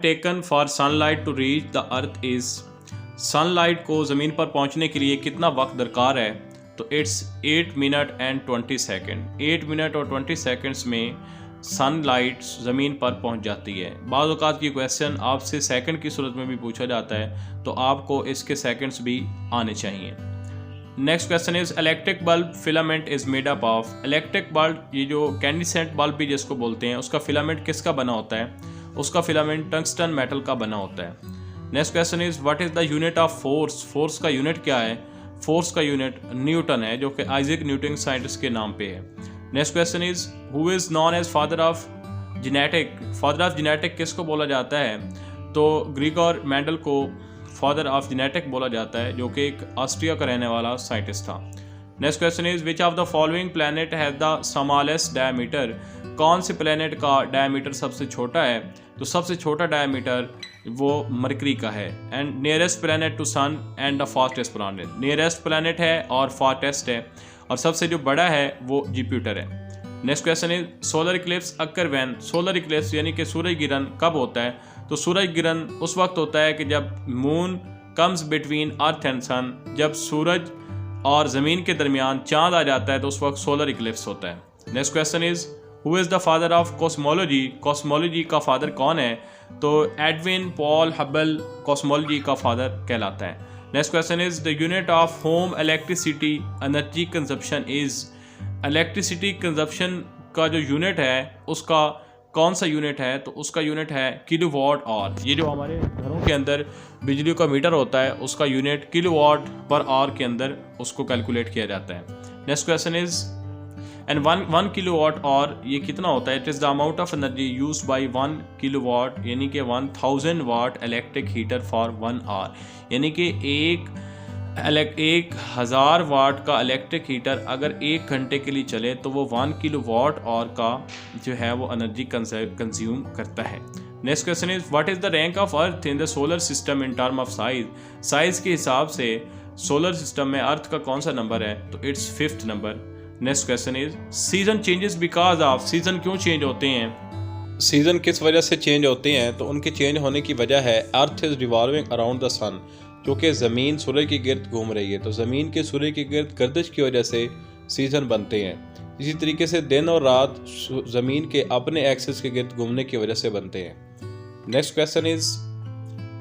Taken for sunlight to reach the earth is, sunlight को ज़मीन पर पहुंचने के लिए कितना वक्त दरकार है? तो it's 8 minute and 20 second. 8 minute और 20 सेकेंड्स में सनलाइट ज़मीन पर पहुंच जाती है। बाज़ औक़ात ये क्वेश्चन आपसे सेकंड की सूरत में भी पूछा जाता है, तो आपको इसके सेकंड्स भी आने चाहिए। Next question is electric bulb filament is made up of. Electric bulb, ये जो कैंडिसेंट बल्ब भी जिसको बोलते हैं, उसका फिलामेंट किसका बना होता है? उसका फिलामेंट टंगस्टन मेटल का बना होता है। Next question is what is the unit of force. Force का यूनिट क्या है? फोर्स का यूनिट न्यूटन है, जो कि आइजैक न्यूटन साइंटिस्ट के नाम पे है। Next question is who is known as father of genetic. Father of genetic किसको बोला जाता है? तो ग्रिगोर मेंडल को फादर ऑफ जेनेटिक बोला जाता है, जो कि एक ऑस्ट्रिया का रहने वाला साइंटिस्ट था। Next question is which of the following planet has the smallest diameter. कौन से प्लैनेट का डायमीटर सबसे छोटा है? तो सबसे छोटा डायमीटर वो मरकरी का है। And nearest planet to sun and the fastest planet. Nearest planet है और फास्टेस्ट है, और सबसे जो बड़ा है वो जुपिटर है। Next question is solar Eclipse occur when. Solar Eclipse यानी कि सूरज गिरहण कब होता है? तो सूरज गिरहण उस वक्त होता है कि जब moon comes between earth and sun, जब सूरज और ज़मीन के दरमियान चांद आ जाता है, तो उस वक्त सोलर इक्लिप्स होता है। Next question is who is the father of cosmology. Cosmology का फादर कौन है? तो एडविन पॉल हबल कॉस्मोलॉजी का फादर कहलाता है। Next question is the unit of home electricity energy consumption is. Electricity consumption का जो यूनिट है, उसका कौन सा यूनिट है? तो उसका यूनिट है किलोवाट आवर। ये जो हमारे घरों के अंदर बिजली का मीटर होता है, उसका यूनिट किलोवाट पर आवर के अंदर उसको कैलकुलेट किया जाता है। Next question is and one kilowatt hour ये कितना होता है? It is the amount of energy use by 1 kilowatt, यानी कि 1000 वाट इलेक्ट्रिक हीटर फॉर 1 आवर। यानी कि 1000 वाट का इलेक्ट्रिक हीटर अगर 1 घंटे के लिए चले, तो वो 1 किलोवाट आवर का जो है वो एनर्जी कंज्यूम करता है। Next question is what is the rank of earth in the solar system in term of size. Size के हिसाब से सोलर सिस्टम में अर्थ का कौन सा नंबर है? तो it's 5th number. Next question is season changes because of. Season क्यों चेंज होते हैं? सीजन किस वजह से चेंज होते हैं? तो उनके चेंज होने की वजह है earth is revolving around the sun, क्योंकि ज़मीन सूर्य के गिर्द घूम रही है, तो ज़मीन के सूर्य के गिर्द गर्दिश की वजह से सीज़न बनते हैं। इसी तरीके से दिन और रात ज़मीन के अपने एक्सिस के गिर्द घूमने की वजह से बनते हैं। Next question is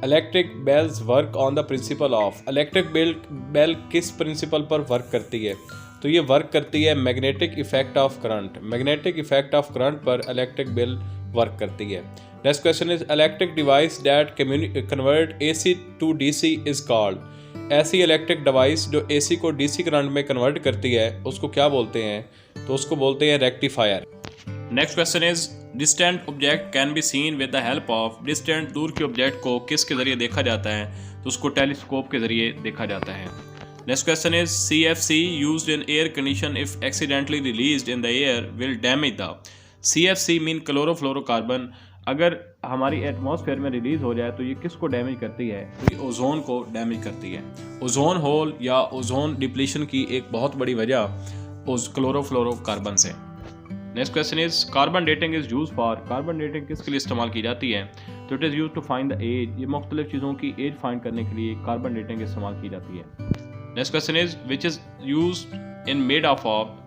electric bells work on the principle of. Electric bell किस प्रिंसिपल पर वर्क करती है? तो ये वर्क करती है magnetic effect of current. Magnetic effect of current पर इलेक्ट्रिक बेल वर्क करती है। Next question is electric device that convert AC to DC is called. ऐसी इलेक्ट्रिक डिवाइस जो AC को DC करंट में कन्वर्ट करती है, उसको क्या बोलते हैं? तो उसको बोलते हैं rectifier. Next question is distant object can be seen with the help of. Distant दूर के ऑब्जेक्ट को किसके जरिए देखा जाता है? तो उसको टेलीस्कोप के जरिए देखा जाता है। Next question is CFC used in air condition if accidentally released in the air will damage the. CFC mean chlorofluorocarbon. अगर हमारी एटमॉस्फेयर में रिलीज हो जाए तो ये किसको डैमेज करती है? तो ये ओजोन को डैमेज करती है। ओजोन होल या ओजोन डिप्लीशन की एक बहुत बड़ी वजह क्लोरोफ्लोरोकार्बन से। Next question is carbon dating is use for. Carbon dating किसके लिए इस्तेमाल की जाती है? तो it is use to find the age. ये मुख्तलिफ चीज़ों की एज फाइंड करने के लिए कार्बन डेटिंग इस्तेमाल की जाती है। Next question is which is use in made up of.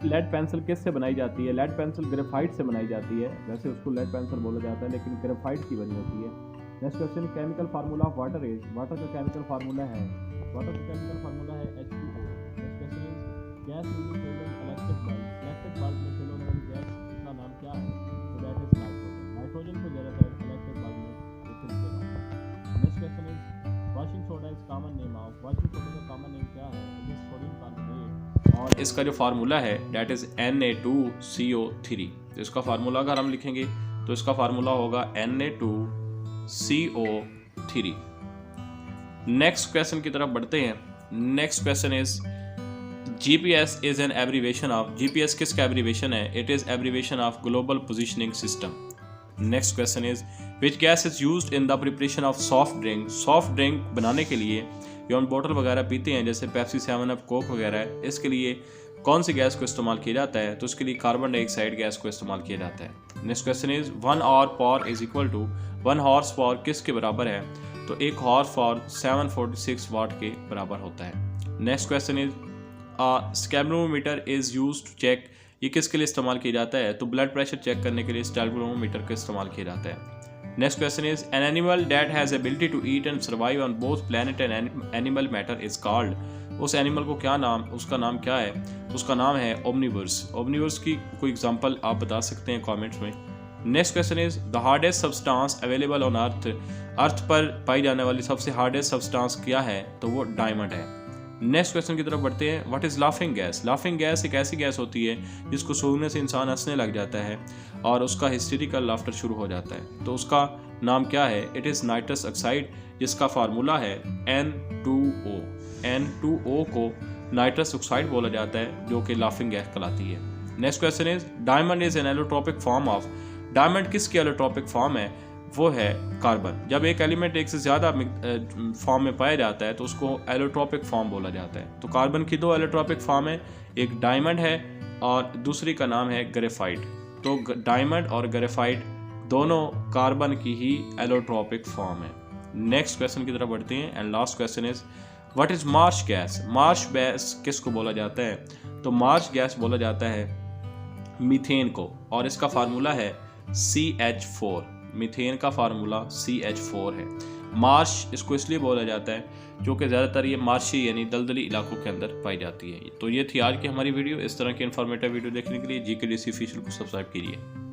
Lead pencil किससे बनाई जाती है? लेड पेंसिल ग्रेफाइट से बनाई जाती है। वैसे उसको लेड पेंसिल बोला जाता है, लेकिन ग्रेफाइट की बनी होती है। Next question chemical formula of water is. Water का केमिकल फार्मूला है H2O। Next question is gas used in electric bulb. Electric bulb में चलने वाली गैस का नाम क्या है? तो दैट इज नाइट्रोजन। नाइट्रोजन को ज़्यादातर इलेक्ट्रिक बल्ब में उपयोग किया जाता है। Next question is washing soda is common name of. Washing soda का कॉमन नेम क्या है? इट इज सोडियम कार्बोनेट, और इसका जो फार्मूला है दैट इज Na2CO3। तो इसका फार्मूला अगर हम लिखेंगे तो इसका फार्मूला होगा Na2CO3। नेक्स्ट क्वेश्चन की तरफ बढ़ते हैं। Next question is GPS is an abbreviation of. GPS किसका एब्रीवेशन है? It is abbreviation of global positioning system. Next question is which gas is used in the preparation of soft drink. Soft drink बनाने के लिए जो हम बोतल वगैरह पीते हैं, जैसे पेप्सी, 7 अप, कोक वगैरह, इसके लिए कौन सी गैस को इस्तेमाल किया जाता है? तो उसके लिए कार्बन डाइऑक्साइड गैस को इस्तेमाल किया जाता है। Next question is 1 hour power is equal to 1 horse power किसके बराबर है? तो 1 हॉर्स पावर 746 वाट के बराबर होता है। Next question is galvanometer is use to check, ये किसके लिए इस्तेमाल किया जाता है? तो ब्लड प्रेशर चेक करने के लिए स्कैल्वोमीटर का इस्तेमाल किया जाता है। Next question is an animal that has ability to eat and survive on both planet and animal matter is called, उस एनिमल को क्या नाम, उसका नाम क्या है? उसका नाम है ओमनिवर्स। ओमनिवर्स की कोई एग्जांपल आप बता सकते हैं कमेंट्स में। Next question is the hardest substance available on earth, earth पर पाई जाने वाली सबसे हार्डेस्ट सब्सटेंस क्या है? तो वो डायमंड है। नेक्स्ट क्वेश्चन की तरफ बढ़ते हैं। What is laughing gas? Laughing gas एक ऐसी गैस होती है जिसको सूंघने से इंसान हंसने लग जाता है और उसका हिस्टेरिकल लाफ्टर शुरू हो जाता है। तो उसका नाम क्या है? इट इज़ नाइट्रस ऑक्साइड, जिसका फार्मूला है N2O। N2O को नाइट्रस ऑक्साइड बोला जाता है जो कि लाफिंग गैस कहलाती है। Next question is diamond is an allotropic form of, diamond किसकी एलोट्रोपिक फॉर्म है? वो है कार्बन। जब एक एलिमेंट एक से ज़्यादा फॉर्म में पाया जाता है तो उसको एलोट्रोपिक फॉर्म बोला जाता है। तो कार्बन की 2 एलोट्रोपिक फॉर्म है, एक डायमंड है और दूसरी का नाम है ग्रेफाइट। तो डायमंड और ग्रेफाइट दोनों कार्बन की ही एलोट्रोपिक फॉर्म है। नेक्स्ट क्वेश्चन की तरफ बढ़ते हैं and last question is what is Marsh gas? Marsh gas किसको बोला जाता है? तो मार्श गैस बोला जाता है मीथेन को और इसका फार्मूला है CH4। मीथेन का फार्मूला CH4 है। मार्श इसको इसलिए बोला जाता है क्योंकि ज़्यादातर ये मार्शी यानी दलदली इलाकों के अंदर पाई जाती है। तो ये थी आज की हमारी वीडियो। इस तरह की इन्फॉर्मेटिव वीडियो देखने के लिए GKDC ऑफिशियल को सब्सक्राइब कीजिए।